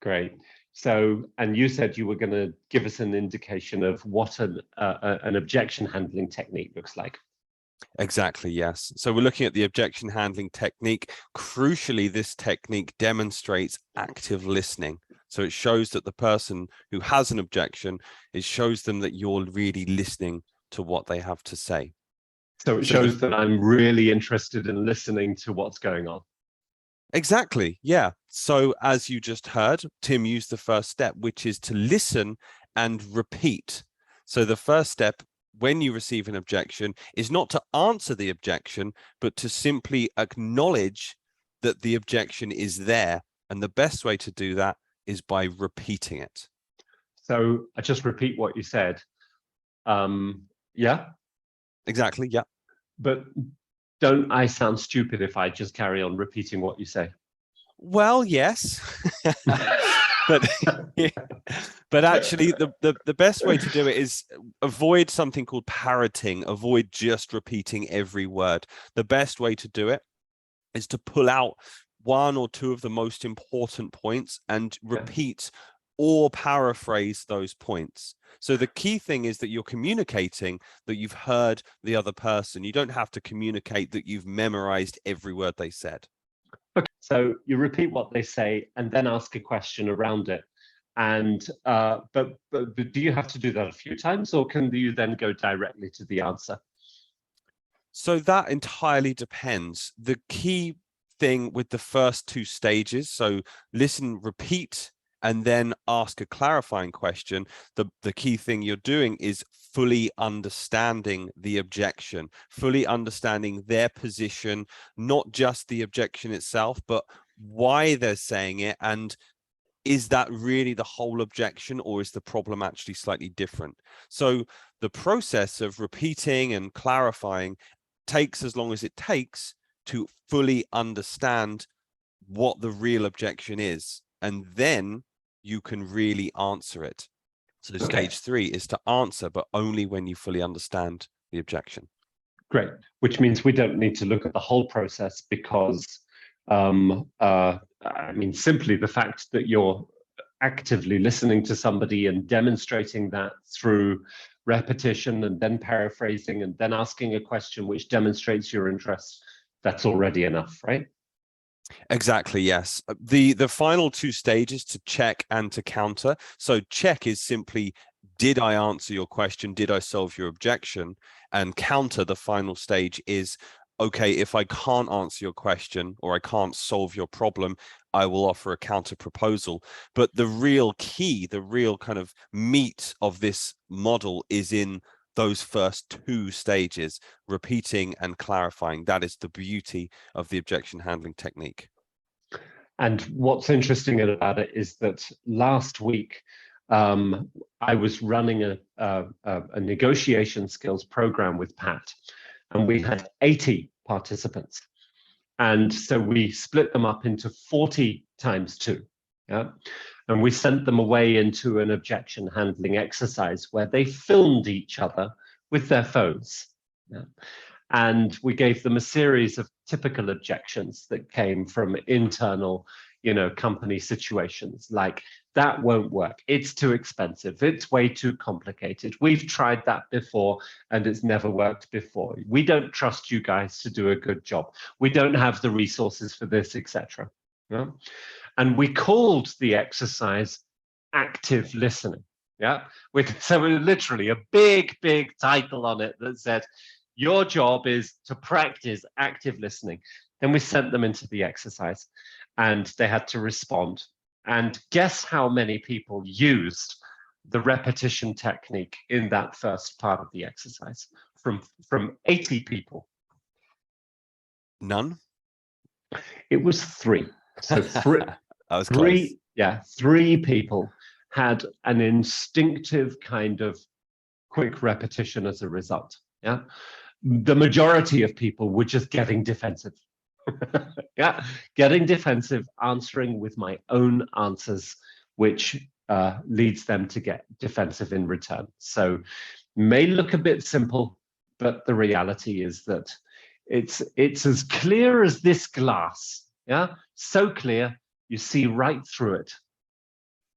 Great. So, and you said you were going to give us an indication of what an objection handling technique looks like. Exactly, yes. So we're looking at the objection handling technique. Crucially, this technique demonstrates active listening. So it shows that the person who has an objection, it shows them that you're really listening to what they have to say. So it shows that I'm really interested in listening to what's going on. Exactly, yeah. So as you just heard, Tim used the first step, which is to listen and repeat. So the first step when you receive an objection is not to answer the objection, but to simply acknowledge that the objection is there. And the best way to do that is by repeating it. So I just repeat what you said. Yeah? Exactly, yeah. But don't I sound stupid if I just carry on repeating what you say? Well, yes. but but actually the best way to do it is avoid something called parroting, avoid just repeating every word. The best way to do it is to pull out one or two of the most important points and repeat or paraphrase those points. So the key thing is that you're communicating that you've heard the other person. You don't have to communicate that you've memorized every word they said. Okay, so you repeat what they say and then ask a question around it. And but do you have to do that a few times, or can you then go directly to the answer? So that entirely depends. The key thing with the first two stages, so listen, repeat, and then ask a clarifying question, the key thing you're doing is fully understanding the objection, fully understanding their position, not just the objection itself, but why they're saying it, and is that really the whole objection, or is the problem actually slightly different? So the process of repeating and clarifying takes as long as it takes to fully understand what the real objection is, and then you can really answer it. So stage 3 is to answer, but only when you fully understand the objection. Great, which means we don't need to look at the whole process, because I mean, simply the fact that you're actively listening to somebody and demonstrating that through repetition and then paraphrasing and then asking a question which demonstrates your interest, that's already enough, right? Exactly, yes. The final two stages, to check and to counter. So check is simply, did I answer your question? Did I solve your objection? And counter, the final stage, is, okay, if I can't answer your question or I can't solve your problem, I will offer a counter proposal. But the real key, the real kind of meat of this model is in those first two stages, repeating and clarifying. That is the beauty of the objection handling technique. And what's interesting about it is that last week I was running a negotiation skills program with Pat, and we had 80 participants. And so we split them up into 40 times 2. Yeah. And we sent them away into an objection handling exercise where they filmed each other with their phones. Yeah. And we gave them a series of typical objections that came from internal, company situations, like, that won't work, it's too expensive, it's way too complicated, we've tried that before and it's never worked before, we don't trust you guys to do a good job, we don't have the resources for this, etc. Yeah? And we called the exercise active listening. Yeah, so literally a big title on it that said, your job is to practice active listening. Then we sent them into the exercise and they had to respond. And guess how many people used the repetition technique in that first part of the exercise? From 80 people. None? It was 3. So That was close. 3 people had an instinctive kind of quick repetition as a result. Yeah. The majority of people were just getting defensive. Yeah, getting defensive, answering with my own answers, which leads them to get defensive in return. So may look a bit simple, but the reality is that it's as clear as this glass. Yeah, so clear you see right through it.